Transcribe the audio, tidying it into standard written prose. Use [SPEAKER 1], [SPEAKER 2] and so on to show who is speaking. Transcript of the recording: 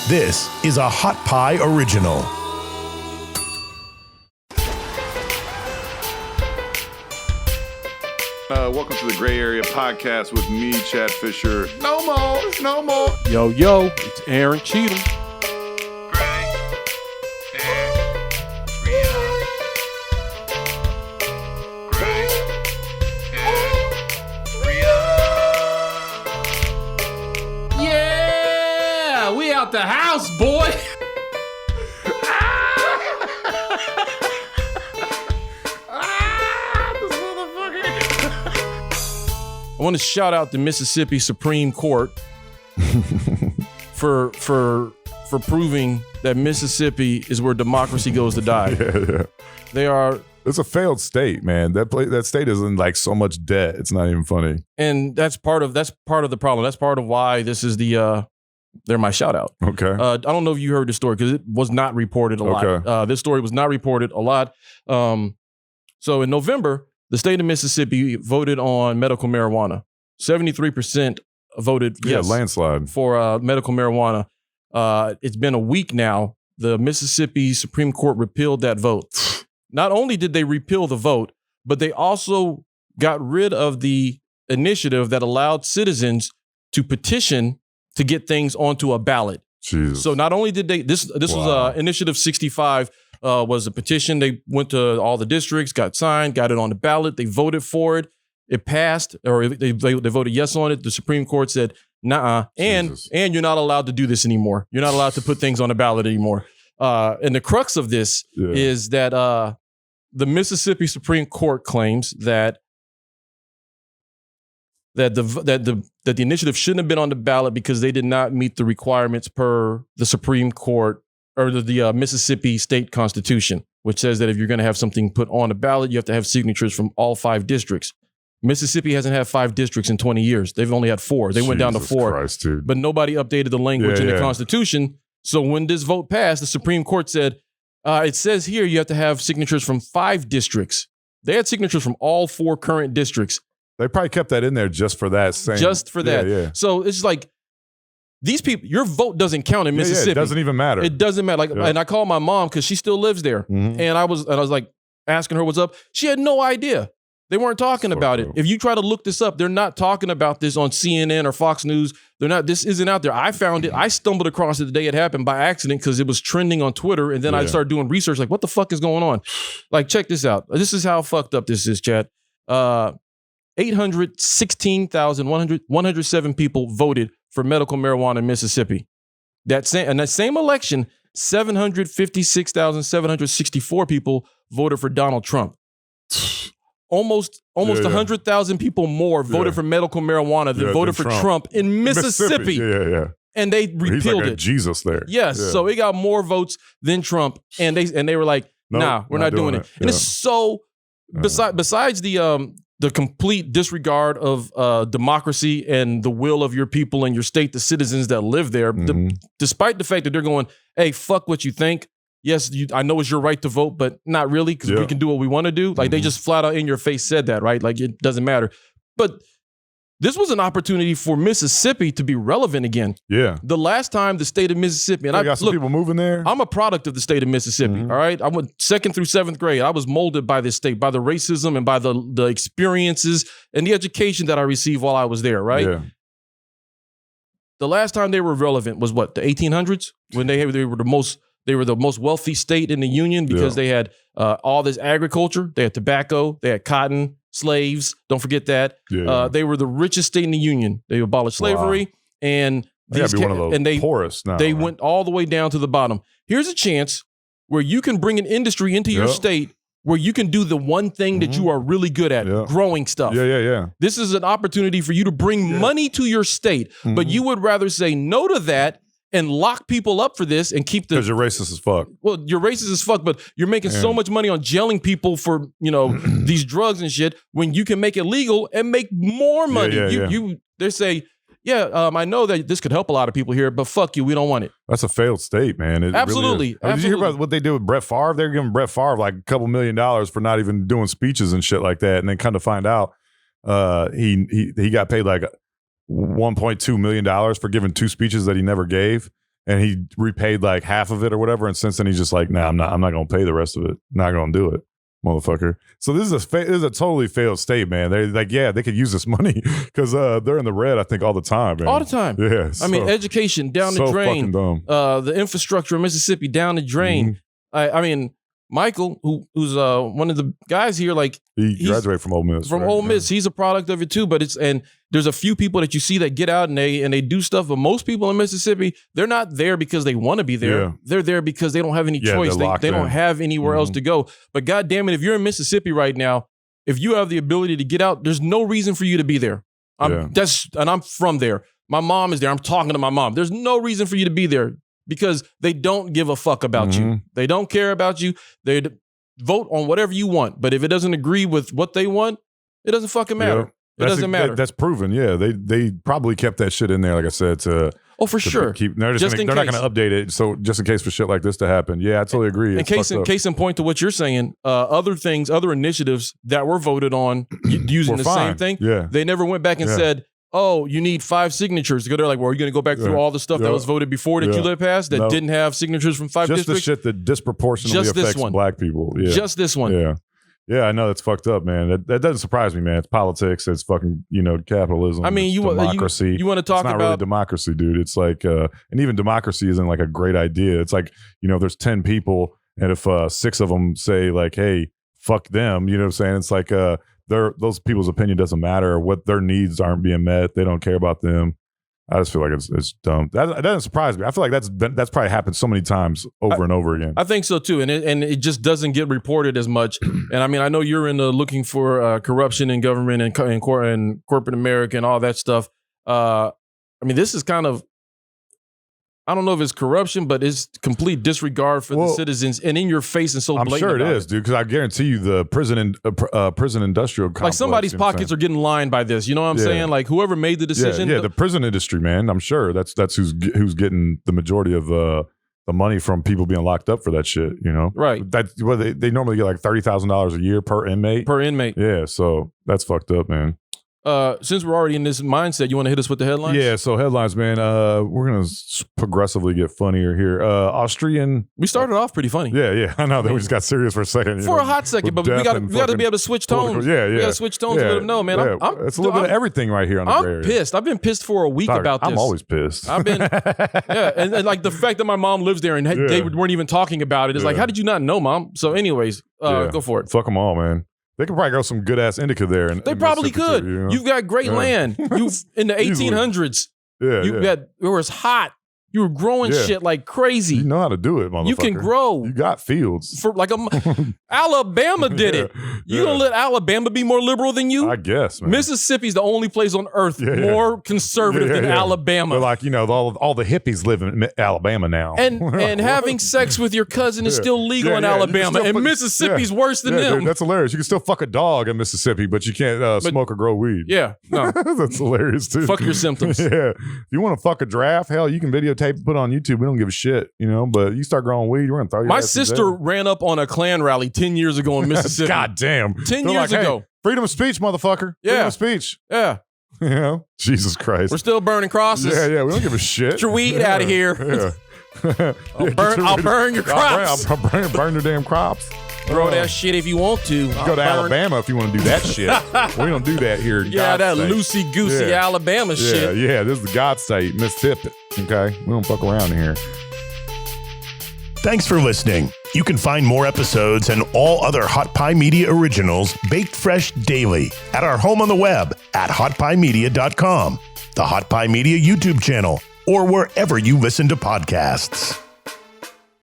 [SPEAKER 1] This is a Hot Pie Original.
[SPEAKER 2] Welcome to the Gray Area Podcast with me, Chad Fisher. No more.
[SPEAKER 3] Yo, it's Aaron Cheatham. Yeah, we out the house, boy. I want to shout out the Mississippi Supreme Court for proving that Mississippi is where democracy goes to die.
[SPEAKER 2] Yeah. It's a failed state, man. That state is in like so much debt. It's not even funny.
[SPEAKER 3] And that's part of the problem. That's part of why this is they're my shout out.
[SPEAKER 2] Okay.
[SPEAKER 3] I don't know if you heard the story because it was not reported a lot. This story was not reported a lot. So in November, the state of Mississippi voted on medical marijuana. 73% voted yes.
[SPEAKER 2] Landslide.
[SPEAKER 3] For medical marijuana. It's been a week now. The Mississippi Supreme Court repealed that vote. Not only did they repeal the vote, but they also got rid of the initiative that allowed citizens to petition to get things onto a ballot.
[SPEAKER 2] Jesus.
[SPEAKER 3] So not only did they, this was Initiative 65 was a petition. They went to all the districts, got signed, got it on the ballot. They voted for it. It passed, or they voted yes on it. The Supreme Court said, nah, and you're not allowed to do this anymore. You're not allowed to put things on the ballot anymore. And the crux of this is that the Mississippi Supreme Court claims that the initiative shouldn't have been on the ballot because they did not meet the requirements per the Supreme Court or the Mississippi State Constitution, which says that if you're going to have something put on the ballot, you have to have signatures from all 5 districts. Mississippi hasn't had 5 districts in 20 years. They've only had 4. They went down to 4.
[SPEAKER 2] Christ, dude.
[SPEAKER 3] But nobody updated the language in the Constitution. So when this vote passed, the Supreme Court said, it says here you have to have signatures from 5 districts. They had signatures from all 4 current districts.
[SPEAKER 2] They probably kept that in there just for that.
[SPEAKER 3] Just for that.
[SPEAKER 2] Yeah.
[SPEAKER 3] So it's like, these people, your vote doesn't count in Mississippi.
[SPEAKER 2] It doesn't even matter.
[SPEAKER 3] It doesn't matter. And I called my mom because she still lives there.
[SPEAKER 2] Mm-hmm.
[SPEAKER 3] And I was like asking her what's up. She had no idea. They weren't talking about it. If you try to look this up, they're not talking about this on CNN or Fox News. They're not. This isn't out there. I found it. I stumbled across it the day it happened by accident because it was trending on Twitter. And then I started doing research. Like, what the fuck is going on? Like, check this out. This is how fucked up this is, Chad. 816,107 people voted for medical marijuana in Mississippi. That same election, 756,764 people voted for Donald Trump. Almost 100,000 people more voted for medical marijuana than voted for Trump in Mississippi.
[SPEAKER 2] Yeah.
[SPEAKER 3] And they repealed
[SPEAKER 2] He's like
[SPEAKER 3] it.
[SPEAKER 2] Jesus there.
[SPEAKER 3] Yes. Yeah. So it got more votes than Trump. And they were like, nah, we're not doing it. And it's so besides the complete disregard of democracy and the will of your people and your state, the citizens that live there, despite the fact that they're going, hey, fuck what you think. Yes, I know it's your right to vote, but not really because we can do what we want to do. Like they just flat out in your face said that, right? Like it doesn't matter. But this was an opportunity for Mississippi to be relevant again.
[SPEAKER 2] Yeah.
[SPEAKER 3] The last time the state of Mississippi, and I
[SPEAKER 2] got some people moving there.
[SPEAKER 3] I'm a product of the state of Mississippi. All right. I went 2nd through 7th grade. I was molded by this state, by the racism and by the experiences and the education that I received while I was there. Right.
[SPEAKER 2] Yeah.
[SPEAKER 3] The last time they were relevant was what, the 1800s, when they were the most wealthy state in the union because they had all this agriculture. They had tobacco. They had cotton, slaves. Don't forget that. Yeah. They were the richest state in the union. They abolished slavery, and
[SPEAKER 2] they gotta be one of the poorest now.
[SPEAKER 3] They went all the way down to the bottom. Here's a chance where you can bring an industry into your state where you can do the one thing that you are really good at, growing stuff.
[SPEAKER 2] Yeah.
[SPEAKER 3] This is an opportunity for you to bring money to your state, but you would rather say no to that and lock people up for this and keep the...
[SPEAKER 2] Because you're racist as fuck.
[SPEAKER 3] Well, you're racist as fuck, but you're making so much money on jailing people for, these drugs and shit when you can make it legal and make more money. They say, I know that this could help a lot of people here, but fuck you, we don't want it.
[SPEAKER 2] That's a failed state, man. It
[SPEAKER 3] Absolutely.
[SPEAKER 2] Really did you hear about what they did with Brett Favre? They're giving Brett Favre like a couple $1 million for not even doing speeches and shit like that. And then come to find out, he got paid like $1.2 million for giving 2 speeches that he never gave. and he repaid like half of it or whatever. And since then, he's just like, nah, I'm not going to pay the rest of it. Not going to do it, motherfucker. So this is a totally failed state, man. They're like, yeah, they could use this money because they're in the red, I think, all the time, man.
[SPEAKER 3] All the time.
[SPEAKER 2] Yeah.
[SPEAKER 3] I mean, education down the drain.
[SPEAKER 2] Fucking dumb.
[SPEAKER 3] The infrastructure in Mississippi down the drain. I mean, Michael, who's one of the guys here, like
[SPEAKER 2] he graduated from Ole Miss.
[SPEAKER 3] From Ole Miss, he's a product of it too. But there's a few people that you see that get out and they do stuff. But most people in Mississippi, they're not there because they want to be there. Yeah. They're there because they don't have any choice. They don't have anywhere else to go. But God damn it, if you're in Mississippi right now, if you have the ability to get out, there's no reason for you to be there. And I'm from there. My mom is there. I'm talking to my mom. There's no reason for you to be there. Because they don't give a fuck about you. They don't care about you. They vote on whatever you want. But if it doesn't agree with what they want, it doesn't fucking matter. It doesn't matter.
[SPEAKER 2] That's proven. Yeah, they probably kept that shit in there, like I said, to
[SPEAKER 3] sure.
[SPEAKER 2] They're not going to update it. So just in case for shit like this to happen. Yeah, I totally agree.
[SPEAKER 3] And case in point to what you're saying, other initiatives that were voted on using the same thing. Yeah. They never went back and said, oh, you need 5 signatures. They're like, well, are you going to go back through all the stuff that was voted before that you let pass that didn't have signatures from 5 districts?
[SPEAKER 2] Just the shit that disproportionately affects black people. Yeah.
[SPEAKER 3] Just this one.
[SPEAKER 2] Yeah. Yeah, I know. It's fucked up, man. That doesn't surprise me, man. It's politics. It's fucking, capitalism.
[SPEAKER 3] I mean,
[SPEAKER 2] democracy.
[SPEAKER 3] You want to talk
[SPEAKER 2] about... It's not really democracy, dude. It's like, and even democracy isn't like a great idea. It's like, there's 10 people, and if 6 of them say like, hey, fuck them, you know what I'm saying? It's like, those people's opinion doesn't matter. What their needs aren't being met. They don't care about them. I just feel like it's dumb. That doesn't surprise me. I feel like that's probably happened so many times over and over again.
[SPEAKER 3] I think so too, and it just doesn't get reported as much. And I mean, I know you're in the looking for corruption in government and corporate America and all that stuff. I mean, this is kind of, I don't know if it's corruption, but it's complete disregard for the citizens and in your face and so blatant.
[SPEAKER 2] I'm sure it is, dude, because I guarantee you the prison industrial complex.
[SPEAKER 3] Like somebody's pockets are getting lined by this. You know what I'm saying? Like whoever made the decision.
[SPEAKER 2] Yeah, the prison industry, man. I'm sure that's who's getting the majority of the money from people being locked up for that shit, Right. They normally get like $30,000 a year per inmate.
[SPEAKER 3] Per inmate.
[SPEAKER 2] Yeah, so that's fucked up, man.
[SPEAKER 3] Since we're already in this mindset, you want to hit us with the headlines?
[SPEAKER 2] Yeah, so headlines, man. We're going to progressively get funnier here. Austrian...
[SPEAKER 3] We started off pretty funny.
[SPEAKER 2] Yeah, I know. Then we just got serious for a second.
[SPEAKER 3] For a hot second, but we got to be able to switch tones.
[SPEAKER 2] Yeah.
[SPEAKER 3] We got to switch tones to let them know, man.
[SPEAKER 2] It's a little bit of everything right here on the gray area.
[SPEAKER 3] I'm pissed. I've been pissed for a week about this.
[SPEAKER 2] I'm always pissed.
[SPEAKER 3] I've been... and like the fact that my mom lives there and they weren't even talking about it is like, how did you not know, Mom? So anyways, go for it.
[SPEAKER 2] Fuck them all, man. They could probably grow some good ass indica there.
[SPEAKER 3] They probably could. You've got great land. You've in the 1800s. It was hot. You were growing shit like crazy.
[SPEAKER 2] You know how to do it, motherfucker.
[SPEAKER 3] You can grow.
[SPEAKER 2] You got fields.
[SPEAKER 3] For like Alabama did it. You gonna let Alabama be more liberal than you?
[SPEAKER 2] I guess, man.
[SPEAKER 3] Mississippi's the only place on earth more conservative than Alabama.
[SPEAKER 2] They're like, all the hippies live in Alabama now.
[SPEAKER 3] And having sex with your cousin is still legal in Alabama. And Mississippi's worse than them.
[SPEAKER 2] Dude, that's hilarious. You can still fuck a dog in Mississippi, but you can't smoke or grow weed.
[SPEAKER 3] Yeah. No.
[SPEAKER 2] That's hilarious, too.
[SPEAKER 3] Fuck your symptoms.
[SPEAKER 2] Yeah. If you want to fuck a giraffe, hell, you can videotape and put it on YouTube. We don't give a shit, but you start growing weed, we're going to throw you.
[SPEAKER 3] My sister ran up on a Klan rally 10 years ago in Mississippi.
[SPEAKER 2] God damn.
[SPEAKER 3] 10 years ago.
[SPEAKER 2] Hey, freedom of speech, motherfucker. Freedom of speach.
[SPEAKER 3] Yeah.
[SPEAKER 2] Jesus Christ.
[SPEAKER 3] We're still burning crosses.
[SPEAKER 2] Yeah. We don't give a shit.
[SPEAKER 3] Get your weed out of here.
[SPEAKER 2] Yeah.
[SPEAKER 3] I'll burn your crops.
[SPEAKER 2] I'll burn your damn crops.
[SPEAKER 3] Throw that shit if you want to.
[SPEAKER 2] Go to Alabama if you want to do that shit. We don't do that here.
[SPEAKER 3] Yeah, that loosey-goosey Alabama shit.
[SPEAKER 2] Yeah, this is the God state, Mississippi. Okay? We don't fuck around here.
[SPEAKER 1] Thanks for listening. You can find more episodes and all other Hot Pie Media originals baked fresh daily at our home on the web at hotpiemedia.com, the Hot Pie Media YouTube channel, or wherever you listen to podcasts.